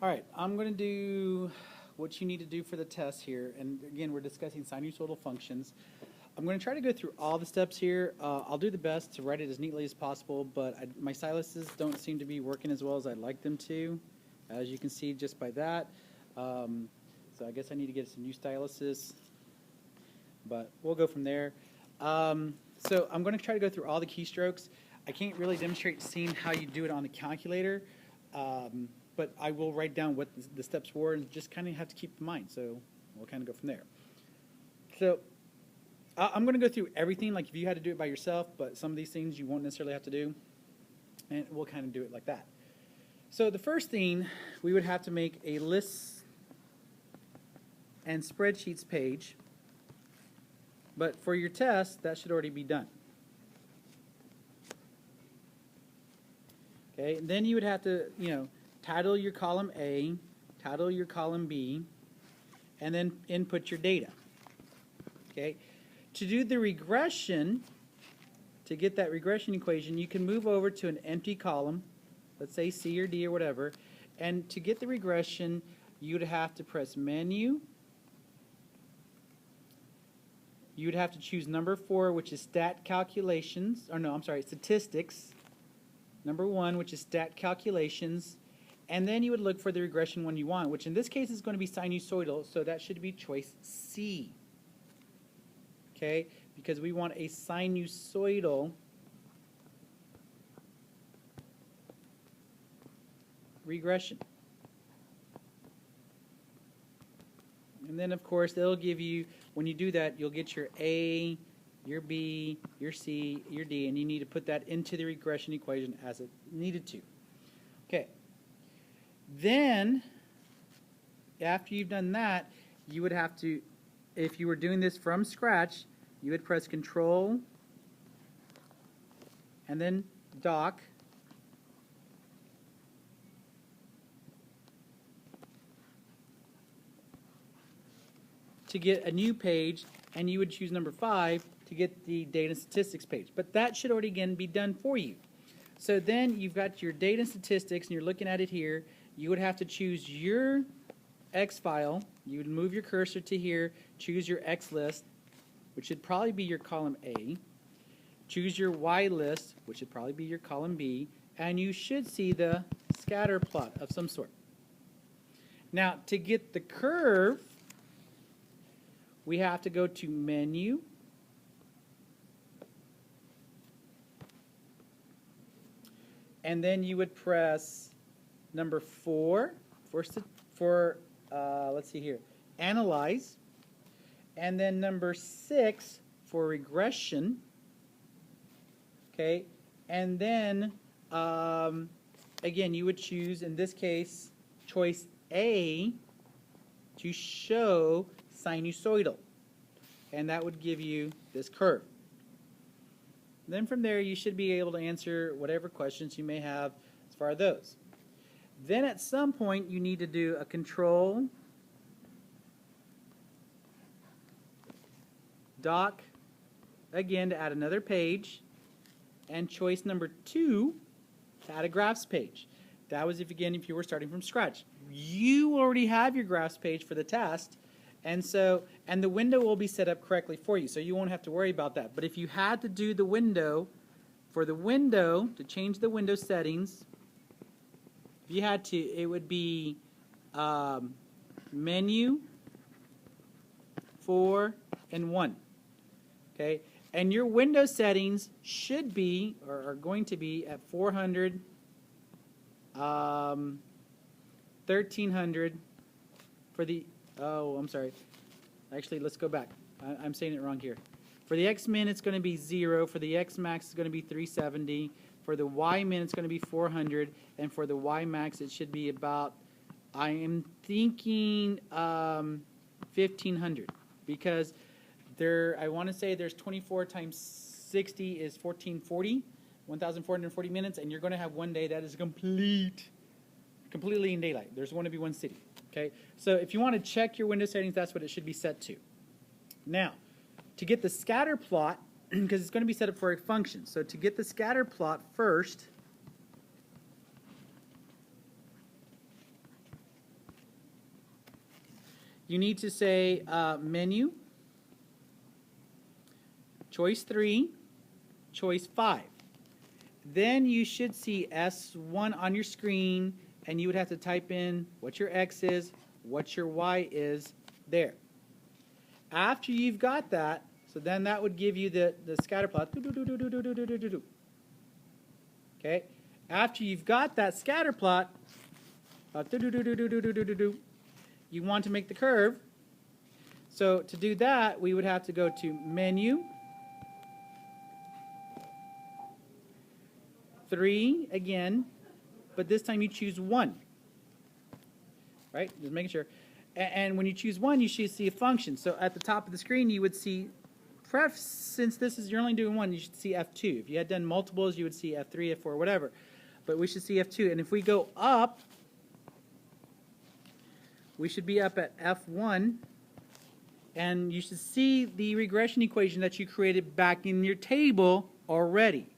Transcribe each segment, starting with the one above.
All right, I'm going to do what you need to do for the test here. And again, we're discussing sinusoidal functions. I'm going to try to go through all the steps here. I'll do the best to write it as neatly as possible, but my styluses don't seem to be working as well as I'd like them to, as you can see just by that. So I guess I need to get some new styluses, but we'll go from there. So I'm going to try to go through all the keystrokes. I can't really demonstrate seeing how you do it on the calculator, but I will write down what the steps were and just kind of have to keep in mind. So we'll kind of go from there. So I'm going to go through everything like if you had to do it by yourself, but some of these things you won't necessarily have to do, and we'll kind of do it like that. So the first thing, we would have to make a lists and spreadsheets page, but for your test, that should already be done. Okay, and then you would have to, title your column A, title your column B, and then input your data. Okay, to do the regression, to get that regression equation, you can move over to an empty column, let's say C or D or whatever, and to get the regression, you'd have to press Menu. You would have to choose number 4, which is stat calculations, or no, I'm sorry, statistics. Number 1, which is stat calculations, and then you would look for the regression one you want, which in this case is going to be sinusoidal, so that should be choice C. Okay, because we want a sinusoidal regression. And then of course they'll give you, when you do that, you'll get your A, your B, your C, your D, and you need to put that into the regression equation as it needed to. Okay. Then, after you've done that, you would have to, if you were doing this from scratch, you would press Control and then Dock. To get a new page, and you would choose number 5 to get the data and statistics page. But that should already again be done for you. So then you've got your data and statistics, and you're looking at it here. You would have to choose your X file. You would move your cursor to here, choose your X list, which should probably be your column A. Choose your Y list, which should probably be your column B, and you should see the scatter plot of some sort. Now, to get the curve, we have to go to Menu, and then you would press number 4 for let's see here, Analyze, and then number 6 for Regression. Okay, and then again you would choose, in this case, choice A to show sinusoidal, and that would give you this curve. Then from there you should be able to answer whatever questions you may have as far as those. Then at some point you need to do a Control, Dock, again to add another page, and choice number 2 to add a graphs page. That was if you were starting from scratch. You already have your graphs page for the test, and the window will be set up correctly for you, so you won't have to worry about that. But if you had to do the window, for the window, to change the window settings, if you had to, it would be Menu, 4, and 1. Okay, and your window settings should be, or are going to be, at 400, 1300 for the, oh, I'm sorry. Actually, let's go back. I'm saying it wrong here. For the X-min, it's going to be 0. For the X-max, it's going to be 370. For the Y-min, it's going to be 400. And for the Y-max, it should be about, I am thinking, 1500. Because I want to say there's 24 times 60 is 1440, 1,440 minutes, and you're going to have one day that is completely in daylight. There's going to be one city. Okay, so if you want to check your window settings, that's what it should be set to. Now, to get the scatter plot, because it's going to be set up for a function, so to get the scatter plot first, you need to say menu, choice 3, choice 5. Then you should see S1 on your screen, and you would have to type in what your X is, what your Y is there. After you've got that, so then that would give you the scatter plot. Okay? After you've got that scatter plot, you want to make the curve. So to do that, we would have to go to Menu, 3 again, but this time you choose 1. Right? Just making sure. And when you choose 1, you should see a function. So at the top of the screen, you would see, since you're only doing 1, you should see F2. If you had done multiples, you would see F3, F4, whatever. But we should see F2. And if we go up, we should be up at F1. And you should see the regression equation that you created back in your table already.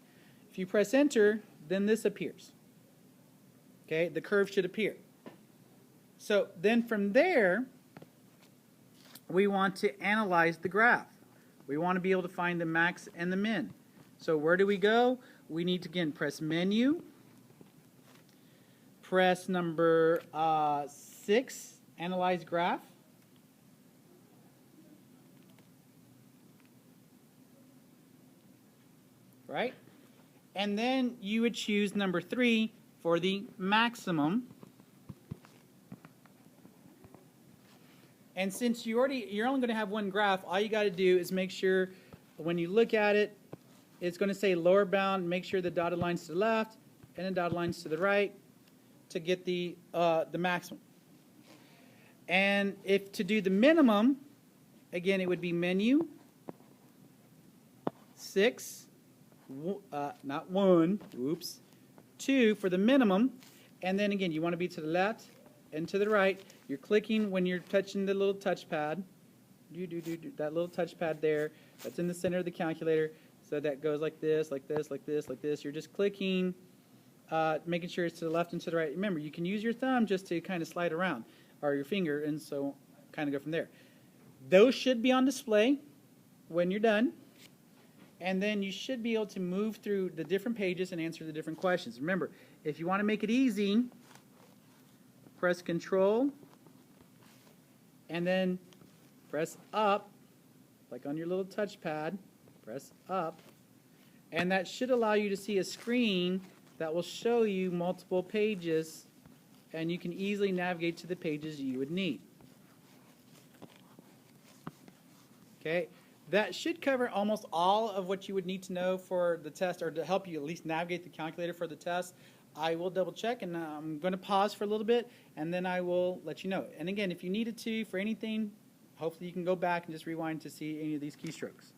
If you press enter, then this appears. Okay, the curve should appear. So then from there, we want to analyze the graph. We want to be able to find the max and the min. So where do we go? We need to, again, press menu, press number 6, analyze graph. Right? And then you would choose number 3 for the maximum. And since you're only going to have one graph, all you got to do is make sure when you look at it, it's going to say lower bound. Make sure the dotted line's to the left and the dotted line's to the right to get the maximum. And if to do the minimum, again, it would be menu 6, not 1, oops, 2 for the minimum. And then again, you want to be to the left and to the right. You're clicking when you're touching the little touchpad. That little touchpad there. That's in the center of the calculator. So that goes like this, like this, like this, like this. You're just clicking, making sure it's to the left and to the right. Remember, you can use your thumb just to kind of slide around, or your finger, and so kind of go from there. Those should be on display when you're done. And then you should be able to move through the different pages and answer the different questions. Remember, if you want to make it easy, press Control and then press up, like on your little touchpad, press up, and that should allow you to see a screen that will show you multiple pages, and you can easily navigate to the pages you would need. Okay, that should cover almost all of what you would need to know for the test, or to help you at least navigate the calculator for the test. I will double check, and I'm going to pause for a little bit, and then I will let you know. And again, if you needed to for anything, hopefully you can go back and just rewind to see any of these keystrokes.